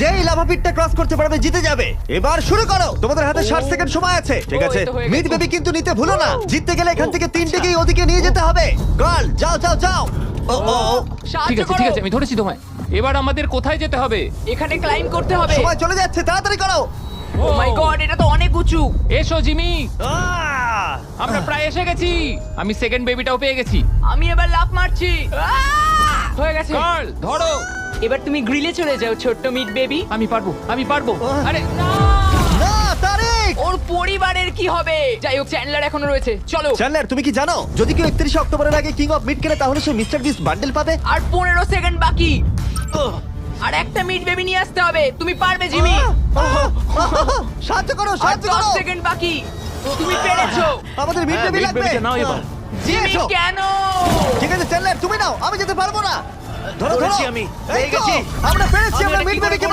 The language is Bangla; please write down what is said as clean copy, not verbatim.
যেই লাভা পিটটা ক্রস করতে পারবে জিতে যাবে। এবার শুরু করো, তোমাদের হাতে 60 সেকেন্ড সময় আছে। ঠিক ও, আছে, এই তো হয়ে গেছে। মিড বেবি কিন্তু নিতে ভুলো না। জিততে গেলে এখান থেকে তিনটেকেই ওদিকে নিয়ে যেতে হবে। গার্ল যাও যাও যাও। ও ও ও, ঠিক সাহায্য আছে ঠিক করো। আছে আমি ধরেছি তোমায়। এবার আমাদের কোথায় যেতে হবে? এখানে ক্লাইম্ব করতে হবে। সময় চলে যাচ্ছে, তাড়াতাড়ি করো। ও মাই গড, এটা তো অনেক উঁচু। এসো জিমি, আহ! আমরা প্রায় এসে গেছি। আমি সেকেন্ড বেবিটাও পেয়ে গেছি। আমি এবার লাফ মারছি। হয়ে গেছে। গার্ল ধরো। এবার তুমি গ্রিলে চলে যাও, ছোট্ট মিট বেবি। আমি পারবো আমি পারবো। আরে না! না তারিক। ওর পরিবারের কি হবে? যাই হোক, চ্যান্ডলার এখনো রয়েছে। চলো। চ্যান্ডলার তুমি কি জানো যদি কেউ 31 অক্টোবরের আগে কিং অফ মিড কেনে তাহলে সে মিস্টার বিস্ট বান্ডেল পাবে? আর 15 সেকেন্ড বাকি। আর একটা মিট বেবি নিয়ে আসতে হবে। তুমি পারবে জিমি। সাহায্য করো, আর সাহায্য 10 করো। সেকেন্ড বাকি। তুমি পেরেছো। আমাদের মিড বেবি মিড লাগবে। বেবিটা নাও এবার। জিমি এসো। কেন? ঠিক আছে চ্যান্ডলার তুমি নাও, আমি যেতে পারবো না। ধরো ধরো ধরেছি আমি, এই পেয়ে তো, গেছি। আমরা পেরেছি, আমি আমরা এটা মিড কি করে বেবিকে